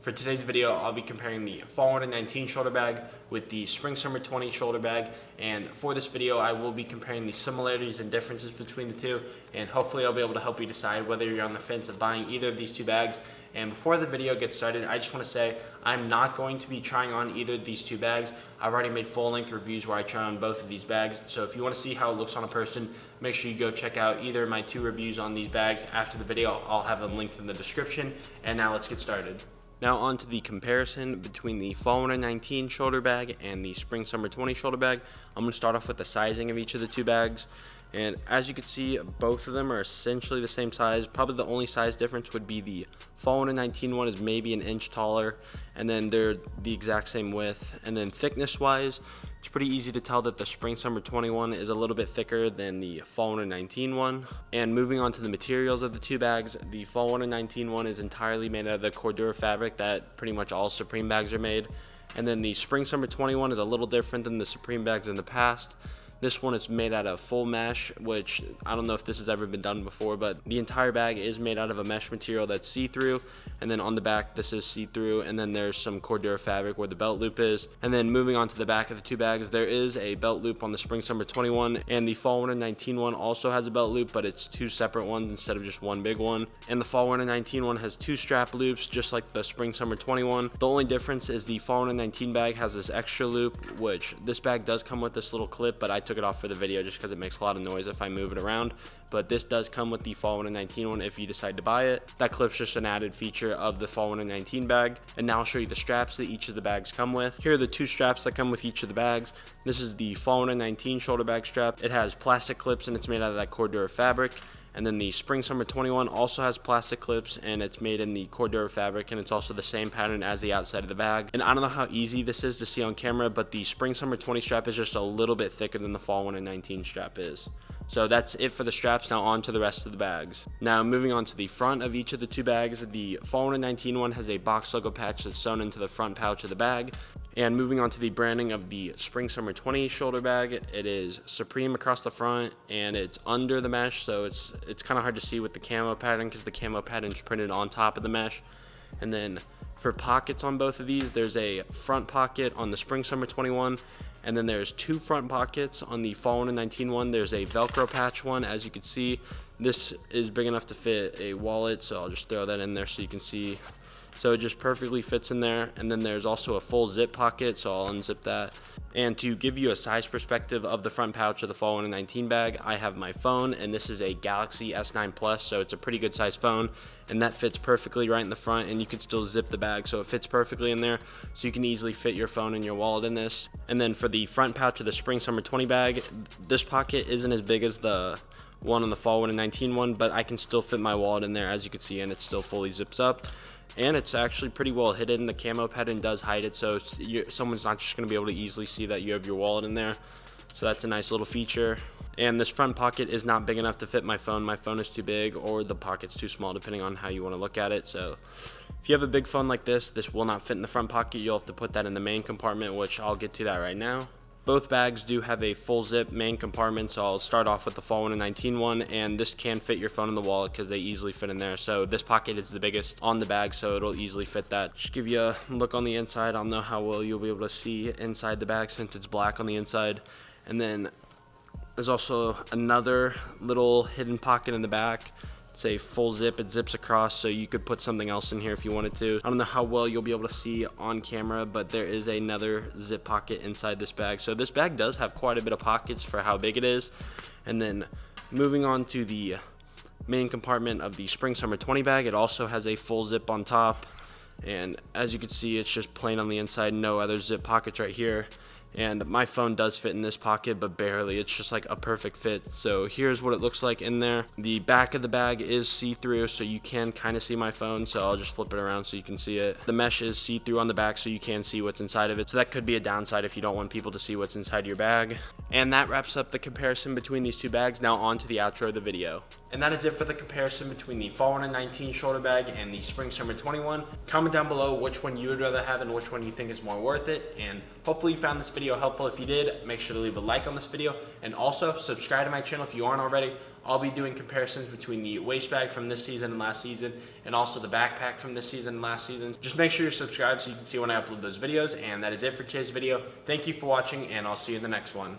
For today's video, I'll be comparing the Fall Winter 19 shoulder bag with the Spring Summer 20 shoulder bag. And for this video, I will be comparing the similarities and differences between the two. And hopefully I'll be able to help you decide whether you're on the fence of buying either of these two bags. And before the video gets started, I just want to say I'm not going to be trying on either of these two bags. I've already made full-length reviews where I try on both of these bags. So if you want to see how it looks on a person, make sure you go check out either of my two reviews on these bags after the video. I'll have them linked in the description. And now let's get started. Now on to the comparison between the Fall Winter 19 shoulder bag and the Spring Summer 20 shoulder bag. I'm going to start off with the sizing of each of the two bags. And as you can see, both of them are essentially the same size. Probably the only size difference would be the Fall Winter 19 one is maybe an inch taller, and then they're the exact same width. And then thickness wise, it's pretty easy to tell that the Spring Summer 21 is a little bit thicker than the Fall Winter 19 one. And moving on to the materials of the two bags, the Fall Winter 19 one is entirely made out of the Cordura fabric that pretty much all Supreme bags are made. And then the Spring Summer 21 is a little different than the Supreme bags in the past. This one is made out of full mesh, which I don't know if this has ever been done before, but the entire bag is made out of a mesh material that's see-through. And then on the back, this is see-through, and then there's some Cordura fabric where the belt loop is. And then moving on to the back of the two bags, there is a belt loop on the Spring Summer 21, and the Fall Winter 19 one also has a belt loop, but it's two separate ones instead of just one big one. And the Fall Winter 19 one has two strap loops, just like the Spring Summer 21. The only difference is the Fall Winter 19 bag has this extra loop, which this bag does come with this little clip, but I took it off for the video just because it makes a lot of noise if I move it around. But this does come with the Fall Winter 19 one if you decide to buy it. That clip's just an added feature of the Fall Winter 19 bag. And now I'll show you the straps that each of the bags come with. Here are the two straps that come with each of the bags. This is the Fall Winter 19 shoulder bag strap. It has plastic clips and it's made out of that Cordura fabric. And then the Spring Summer 21 also has plastic clips and it's made in the Cordura fabric, and it's also the same pattern as the outside of the bag. And I don't know how easy this is to see on camera, but the Spring Summer 20 strap is just a little bit thicker than the Fall Winter 19 strap is. So that's it for the straps. Now on to the rest of the bags. Now moving on to the front of each of the two bags, the Fall Winter 19 one has a box logo patch that's sewn into the front pouch of the bag. And moving on to the branding of the Spring Summer 20 shoulder bag, it is Supreme across the front and it's under the mesh, so it's kind of hard to see with the camo pattern because the camo pattern is printed on top of the mesh. And then for pockets on both of these, there's a front pocket on the Spring Summer 21, and then there's two front pockets on the Fall Winter 19 one. There's a Velcro patch one, as you can see. This is big enough to fit a wallet, so I'll just throw that in there so you can see. So it just perfectly fits in there. And then there's also a full zip pocket, so I'll unzip that. And to give you a size perspective of the front pouch of the Fall Winter 19 bag, I have my phone, and this is a Galaxy S9 Plus, so it's a pretty good size phone, and that fits perfectly right in the front, and you can still zip the bag, so it fits perfectly in there, so you can easily fit your phone and your wallet in this. And then for the front pouch of the Spring Summer 20 bag, this pocket isn't as big as the one on the Fall Winter 19 one, but I can still fit my wallet in there, as you can see, and it still fully zips up. And it's actually pretty well hidden. The camo pattern does hide it, so someone's not just going to be able to easily see that you have your wallet in there. So that's a nice little feature. And this front pocket is not big enough to fit my phone. My phone is too big, or the pocket's too small, depending on how you want to look at it. So if you have a big phone like this will not fit in the front pocket. You'll have to put that in the main compartment, which I'll get to that right now. Both bags do have a full zip main compartment, so I'll start off with the Fall Winter 19 one, and this can fit your phone in the wallet because they easily fit in there. So this pocket is the biggest on the bag, so it'll easily fit that. Just give you a look on the inside. I don't know how well you'll be able to see inside the bag since it's black on the inside. And then there's also another little hidden pocket in the back. It's a full zip, it zips across, so you could put something else in here if you wanted to. I don't know how well you'll be able to see on camera, but there is another zip pocket inside this bag. So this bag does have quite a bit of pockets for how big it is. And then moving on to the main compartment of the Spring Summer 20 bag, it also has a full zip on top. And as you can see, it's just plain on the inside, no other zip pockets right here. And my phone does fit in this pocket, but barely. It's just like a perfect fit. So here's what it looks like in there. The back of the bag is see-through, so you can kind of see my phone. So I'll just flip it around so you can see it. The mesh is see-through on the back, so you can see what's inside of it. So that could be a downside if you don't want people to see what's inside your bag. And that wraps up the comparison between these two bags. Now on to the outro of the video. And that is it for the comparison between the Fall Winter 19 shoulder bag and the Spring Summer 21. Comment down below which one you would rather have and which one you think is more worth it. And hopefully you found this video helpful. If you did, make sure to leave a like on this video and also subscribe to my channel if you aren't already. I'll be doing comparisons between the waist bag from this season and last season, and also the backpack from this season and last season. Just make sure you're subscribed so you can see when I upload those videos, and that is it for today's video. Thank you for watching, and I'll see you in the next one.